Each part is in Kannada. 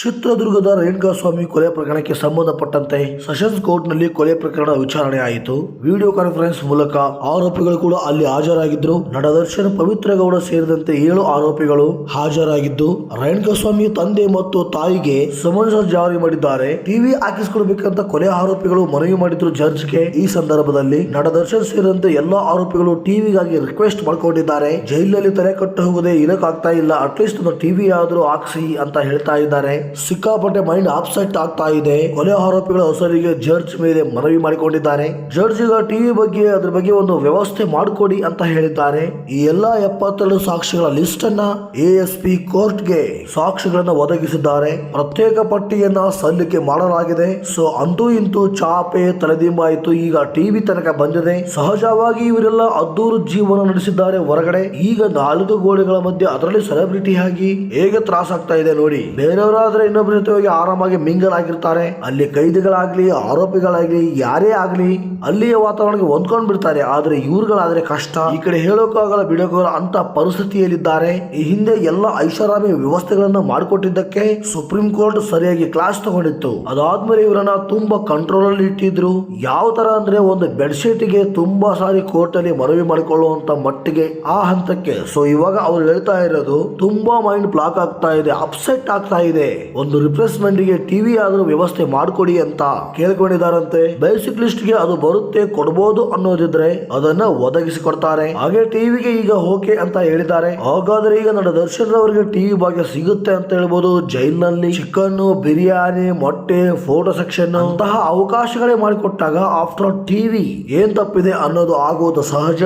ಚಿತ್ರದುರ್ಗದ ರೇಣುಕಾಸ್ವಾಮಿ ಕೊಲೆ ಪ್ರಕರಣಕ್ಕೆ ಸಂಬಂಧಪಟ್ಟಂತೆ ಸೆಷನ್ಸ್ ಕೋರ್ಟ್ ನಲ್ಲಿ ಕೊಲೆ ಪ್ರಕರಣ ವಿಚಾರಣೆ ಆಯಿತು. ವಿಡಿಯೋ ಕಾನ್ಫರೆನ್ಸ್ ಮೂಲಕ ಆರೋಪಿಗಳು ಕೂಡ ಅಲ್ಲಿ ಹಾಜರಾಗಿದ್ರು. ನಟ ದರ್ಶನ್, ಪವಿತ್ರ ಗೌಡ ಸೇರಿದಂತೆ 7 ಆರೋಪಿಗಳು ಹಾಜರಾಗಿದ್ದು, ರೇಣುಕಾಸ್ವಾಮಿ ತಂದೆ ಮತ್ತು ತಾಯಿಗೆ ಸಮನ್ಸ್ ಜಾರಿ ಮಾಡಿದ್ದಾರೆ. ಟಿವಿ ಹಾಕಿಸಿಕೊಡ್ಬೇಕಂತ ಕೊಲೆ ಆರೋಪಿಗಳು ಮನವಿ ಮಾಡಿದ್ರು ಜಡ್ಜ್ಗೆ. ಈ ಸಂದರ್ಭದಲ್ಲಿ ನಟ ದರ್ಶನ್ ಸೇರಿದಂತೆ ಎಲ್ಲಾ ಆರೋಪಿಗಳು ಟಿವಿಗಾಗಿ ರಿಕ್ವೆಸ್ಟ್ ಮಾಡ್ಕೊಂಡಿದ್ದಾರೆ. ಜೈಲಿನಲ್ಲಿ ತಲೆ ಕಟ್ಟು ಹೋಗದೆ ಇರಕ್ಕಾಗ್ತಾ ಇಲ್ಲ, ಅಟ್ಲೀಸ್ಟ್ ಒಂದು ಟಿವಿ ಆದ್ರೂ ಹಾಕ್ಸಿ ಅಂತ ಹೇಳ್ತಾ ಇದ್ದಾರೆ. ಸಿಕ್ಕಾಪಟ್ಟೆ ಮೈಂಡ್ ಅಪ್ಸೆಟ್ ಆಗ್ತಾ ಇದೆ. ಕೊಲೆ ಆರೋಪಿಗಳ ಹೆಸರಿಗೆ ಜಡ್ಜ್ ಮೇಲೆ ಮನವಿ ಮಾಡಿಕೊಂಡಿದ್ದಾರೆ. ಜಡ್ಜ್ ಈಗ ಟಿವಿ ಬಗ್ಗೆ ಅದ್ರ ಬಗ್ಗೆ ಒಂದು ವ್ಯವಸ್ಥೆ ಮಾಡಿಕೊಡಿ ಅಂತ ಹೇಳಿದ್ದಾರೆ. ಈ ಎಲ್ಲಾ 72 ಸಾಕ್ಷಿಗಳ ಲಿಸ್ಟ್ ಅನ್ನ ASP ಕೋರ್ಟ್ಗೆ ಸಾಕ್ಷಿಗಳನ್ನ ಒದಗಿಸಿದ್ದಾರೆ. ಪ್ರತ್ಯೇಕ ಪಟ್ಟಿಯನ್ನ ಸಲ್ಲಿಕೆ ಮಾಡಲಾಗಿದೆ. ಸೊ ಅಂತೂ ಇಂತೂ ಚಾಪೆ ತಲೆದಿಂಬಾಯಿತು. ಈಗ ಟಿವಿ ತನಕ ಬಂದಿದೆ. ಸಹಜವಾಗಿ ಇವರೆಲ್ಲ ಅದ್ದೂರು ಜೀವನ ನಡೆಸಿದ್ದಾರೆ ಹೊರಗಡೆ. ಈಗ 4 ಗೋಡೆಗಳ ಮಧ್ಯೆ ಅದರಲ್ಲಿ ಸೆಲೆಬ್ರಿಟಿ ಆಗಿ ಹೇಗೆ ತ್ರಾಸಾಗ್ತಾ ಇದೆ ನೋಡಿ. ಬೇರೆಯವರಾದ್ರೆ ಇನ್ನೊಬ್ಬರ ಜೊತೆ ಹೋಗಿ ಆರಾಮಾಗಿ ಮಿಂಗಲ್ ಆಗಿರ್ತಾರೆ. ಅಲ್ಲಿ ಕೈದಿಗಳಾಗ್ಲಿ, ಆರೋಪಿಗಳಾಗ್ಲಿ, ಯಾರೇ ಆಗ್ಲಿ ಅಲ್ಲಿಯ ವಾತಾವರಣಕ್ಕೆ ಹೊಂದ್ಕೊಂಡ್ ಬಿಡ್ತಾರೆ. ಆದ್ರೆ ಇವ್ರುಗಳಾದ್ರೆ ಕಷ್ಟ. ಈ ಕಡೆ ಹೇಳೋಕ್ಕಾಗಲ್ಲ, ಬಿಡೋಕ್ಕಾಗಲ್ಲ ಅಂತ ಪರಿಸ್ಥಿತಿಯಲ್ಲಿದ್ದಾರೆ. ಈ ಹಿಂದೆ ಎಲ್ಲ ಐಷಾರಾಮಿ ವ್ಯವಸ್ಥೆಗಳನ್ನ ಮಾಡಿಕೊಟ್ಟಿದ್ದಕ್ಕೆ ಸುಪ್ರೀಂ ಕೋರ್ಟ್ ಸರಿಯಾಗಿ ಕ್ಲಾಸ್ ತಗೊಂಡಿತ್ತು. ಅದಾದ್ಮೇಲೆ ಇವರನ್ನ ತುಂಬಾ ಕಂಟ್ರೋಲ್ ಅಲ್ಲಿ ಇಟ್ಟಿದ್ರು. ಯಾವ ತರ ಅಂದ್ರೆ ಒಂದು ಬೆಡ್ಶೀಟ್ ಗೆ ತುಂಬಾ ಸಾರಿ ಕೋರ್ಟ್ ಅಲ್ಲಿ ಮನವಿ ಮಾಡಿಕೊಳ್ಳುವಂತ ಮಟ್ಟಿಗೆ ಆ ಹಂತಕ್ಕೆ. ಸೊ ಇವಾಗ ಅವ್ರು ಹೇಳ್ತಾ ಇರೋದು ತುಂಬಾ ಮೈಂಡ್ ಬ್ಲಾಕ್ ಆಗ್ತಾ ಇದೆ, ಅಪ್ಸೆಟ್ ಆಗ್ತಾ ಇದೆ. ಒಂದು ರಿಪ್ಲೇಸ್ಮೆಂಟ್ ಗೆ ಟಿವಿ ಆದ್ರೂ ವ್ಯವಸ್ಥೆ ಮಾಡ್ಕೊಡಿ ಅಂತ ಕೇಳ್ಕೊಂಡಿದ್ದಾರಂತೆ. ಬೇಸಿಕ್ ಲಿಸ್ಟ್ ಗೆ ಅದು ಬರುತ್ತೆ, ಕೊಡಬಹುದು ಅನ್ನೋದಿದ್ರೆ ಅದನ್ನ ಒದಗಿಸಿ ಕೊಡ್ತಾರೆ. ಹಾಗೆ ಟಿವಿಗೆ ಈಗ ಓಕೆ ಅಂತ ಹೇಳಿದ್ದಾರೆ. ಹಾಗಾದ್ರೆ ಈಗ ನಟ ದರ್ಶನ್ ಅವರಿಗೆ ಟಿವಿ ಭಾಗ್ಯ ಸಿಗುತ್ತೆ ಅಂತ ಹೇಳ್ಬೋದು. ಜೈಲಿನಲ್ಲಿ ಚಿಕನ್, ಬಿರಿಯಾನಿ, ಮೊಟ್ಟೆ, ಫೋಟೋ ಸೆಕ್ಷನ್ ಅಂತಹ ಅವಕಾಶಗಳೇ ಮಾಡಿಕೊಟ್ಟಾಗ ಆಫ್ಟರ್ ಟಿವಿ ಏನ್ ತಪ್ಪಿದೆ ಅನ್ನೋದು ಆಗೋದು ಸಹಜ.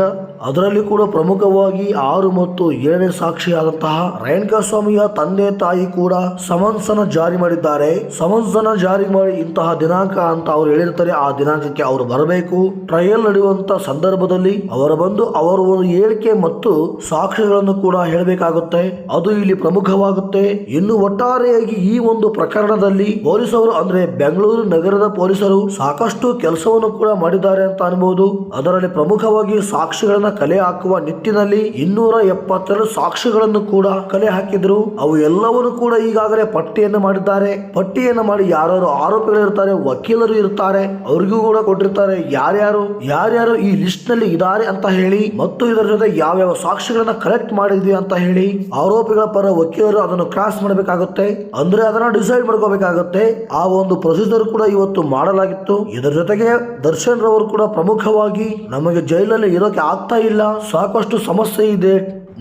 ಅದರಲ್ಲಿ ಕೂಡ ಪ್ರಮುಖವಾಗಿ 6 ಮತ್ತು 7ನೇ ಸಾಕ್ಷಿಯಾದಂತಹ ರೇಣುಕಾಸ್ವಾಮಿಯ ತಂದೆ ತಾಯಿ ಕೂಡ ಸಮನ್ಸ್ ಅನ್ನು ಜಾರಿ ಮಾಡಿದ್ದಾರೆ. ಸಮನ್ಸ್ ಅನ್ನು ಜಾರಿ ಮಾಡಿ ಇಂತಹ ದಿನಾಂಕ ಅಂತ ಅವ್ರು ಹೇಳಿರ್ತಾರೆ, ಆ ದಿನಾಂಕಕ್ಕೆ ಅವರು ಬರಬೇಕು. ಟ್ರಯಲ್ ನಡೆಯುವಂತ ಸಂದರ್ಭದಲ್ಲಿ ಅವರು ಬಂದು ಅವರ ಒಂದು ಹೇಳಿಕೆ ಮತ್ತು ಸಾಕ್ಷಿಗಳನ್ನು ಕೂಡ ಹೇಳಬೇಕಾಗುತ್ತೆ. ಅದು ಇಲ್ಲಿ ಪ್ರಮುಖವಾಗುತ್ತೆ. ಇನ್ನು ಒಟ್ಟಾರೆಯಾಗಿ ಈ ಒಂದು ಪ್ರಕರಣದಲ್ಲಿ ಪೊಲೀಸರು ಅಂದ್ರೆ ಬೆಂಗಳೂರು ನಗರದ ಪೊಲೀಸರು ಸಾಕಷ್ಟು ಕೆಲಸವನ್ನು ಕೂಡ ಮಾಡಿದ್ದಾರೆ ಅಂತ ಅನ್ಬಹುದು. ಅದರಲ್ಲಿ ಪ್ರಮುಖವಾಗಿ ಸಾಕ್ಷಿಗಳನ್ನ ಕಲೆ ಹಾಕುವ ನಿಟ್ಟಿನಲ್ಲಿ 272 ಸಾಕ್ಷಿಗಳನ್ನು ಕೂಡ ಕಲೆ ಹಾಕಿದ್ರು. ಅವು ಎಲ್ಲವನ್ನು ಕೂಡ ಈಗಾಗಲೇ ಪಟ್ಟಿಯನ್ನು ಮಾಡಿದ್ದಾರೆ. ಪಟ್ಟಿಯನ್ನು ಮಾಡಿ ಯಾರ್ಯಾರು ಆರೋಪಿಗಳು ಇರ್ತಾರೆ, ವಕೀಲರು ಇರ್ತಾರೆ, ಅವರಿಗೂ ಕೂಡ ಕೊಟ್ಟಿರ್ತಾರೆ ಯಾರ್ಯಾರು ಈ ಲಿಸ್ಟ್ ನಲ್ಲಿ ಇದ್ದಾರೆ ಅಂತ ಹೇಳಿ, ಮತ್ತು ಇದರ ಜೊತೆ ಯಾವ್ಯಾವ ಸಾಕ್ಷಿಗಳನ್ನ ಕಲೆಕ್ಟ್ ಮಾಡಿದ್ವಿ ಅಂತ ಹೇಳಿ ಆರೋಪಿಗಳ ಪರ ವಕೀಲರು ಅದನ್ನು ಕ್ರಾಸ್ ಮಾಡಬೇಕಾಗುತ್ತೆ. ಅಂದ್ರೆ ಅದನ್ನ ಡಿಸೈಡ್ ಮಾಡ್ಕೋಬೇಕಾಗುತ್ತೆ. ಆ ಒಂದು ಪ್ರೊಸೀಜರ್ ಕೂಡ ಇವತ್ತು ಮಾಡಲಾಗಿತ್ತು. ಇದರ ಜೊತೆಗೆ ದರ್ಶನ್ ರವರು ಕೂಡ ಪ್ರಮುಖವಾಗಿ ನಮಗೆ ಜೈಲಲ್ಲಿ ಇರೋಕೆ ಆಗ್ತಾ ಇಲ್ಲ, ಸಾಕಷ್ಟು ಸಮಸ್ಯೆ ಇದೆ,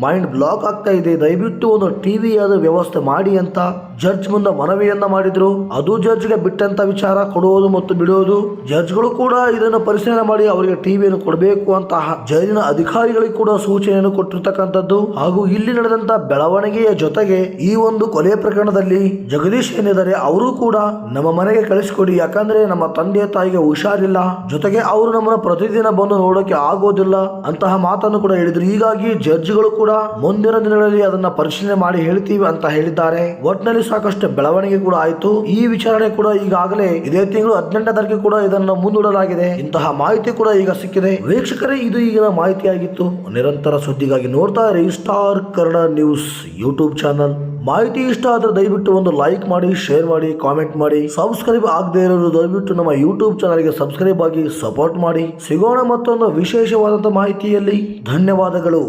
ಮೈಂಡ್ ಬ್ಲಾಕ್ ಆಗ್ತಾ ಇದೆ, ದಯವಿಟ್ಟು ಒಂದು ಟಿವಿ ಆದ ವ್ಯವಸ್ಥೆ ಮಾಡಿ ಅಂತ ಜಡ್ಜ್ ಮುಂದೆ ಮನವಿಯನ್ನ ಮಾಡಿದ್ರು. ಅದು ಜಡ್ಜ್ಗೆ ಬಿಟ್ಟಂತ ವಿಚಾರ, ಕೊಡುವುದು ಮತ್ತು ಬಿಡುವುದು. ಜಡ್ಜ್ಗಳು ಕೂಡ ಇದನ್ನು ಪರಿಶೀಲನೆ ಮಾಡಿ ಅವರಿಗೆ ಟಿವಿಯನ್ನು ಕೊಡಬೇಕು ಅಂತ ಜೈಲಿನ ಅಧಿಕಾರಿಗಳಿಗೆ ಕೂಡ ಸೂಚನೆಯನ್ನು ಕೊಟ್ಟಿರ್ತಕ್ಕಂಥದ್ದು. ಹಾಗೂ ಇಲ್ಲಿ ನಡೆದಂತ ಬೆಳವಣಿಗೆಯ ಜೊತೆಗೆ ಈ ಒಂದು ಕೊಲೆ ಪ್ರಕರಣದಲ್ಲಿ ಜಗದೀಶ್ ಏನಿದ್ದಾರೆ ಅವರು ಕೂಡ ನಮ್ಮ ಮನೆಗೆ ಕಳಿಸಿಕೊಡಿ, ಯಾಕಂದ್ರೆ ನಮ್ಮ ತಂದೆ ತಾಯಿಗೆ ಹುಷಾರಿಲ್ಲ, ಜೊತೆಗೆ ಅವರು ನಮ್ಮನ್ನ ಪ್ರತಿದಿನ ಬಂದು ನೋಡೋಕೆ ಆಗೋದಿಲ್ಲ ಅಂತಹ ಮಾತನ್ನು ಕೂಡ ಹೇಳಿದ್ರು. ಹೀಗಾಗಿ ಜಡ್ಜ್ಗಳು ಕೂಡ ಮುಂದಿನ ದಿನಗಳಲ್ಲಿ ಅದನ್ನ ಪರಿಶೀಲನೆ ಮಾಡಿ ಹೇಳ್ತೀವಿ ಅಂತ ಹೇಳಿದ್ದಾರೆ. ಒಟ್ಟಿನಲ್ಲಿ ಸಾಕಷ್ಟು ಬೆಳವಣಿಗೆ ಕೂಡ ಆಯಿತು. ಈ ವಿಚಾರಣೆ ಕೂಡ ಈಗಾಗಲೇ ಇದೇ ತಿಂಗಳು 18ನೇ ತಾರೀಕು ಕೂಡ ಇದನ್ನು ಮುಂದೂಡಲಾಗಿದೆ. ಇಂತಹ ಮಾಹಿತಿ ಕೂಡ ಈಗ ಸಿಕ್ಕಿದೆ. ವೀಕ್ಷಕರೇ, ಇದು ಈಗಿನ ಮಾಹಿತಿಯಾಗಿತ್ತು. ನಿರಂತರ ಸುದ್ದಿಗಾಗಿ ನೋಡ್ತಾ ಇರಿ star Kannada news YouTube channel. ಮಾಹಿತಿ ಇಷ್ಟ ಆದ್ರೆ ದಯವಿಟ್ಟು ಒಂದು ಲೈಕ್ ಮಾಡಿ, ಶೇರ್ ಮಾಡಿ, ಕಾಮೆಂಟ್ ಮಾಡಿ. ಸಬ್ಸ್ಕ್ರೈಬ್ ಆಗದೆ ಇರೋರು ದಯವಿಟ್ಟು ನಮ್ಮ ಯೂಟ್ಯೂಬ್ ಚಾನಲ್ಗೆ ಸಬ್ಸ್ಕ್ರೈಬ್ ಆಗಿ ಸಪೋರ್ಟ್ ಮಾಡಿ. ಸಿಗೋಣ ಮತ್ತೊಂದು ವಿಶೇಷವಾದಂತಹ ಮಾಹಿತಿಯಲ್ಲಿ. ಧನ್ಯವಾದಗಳು.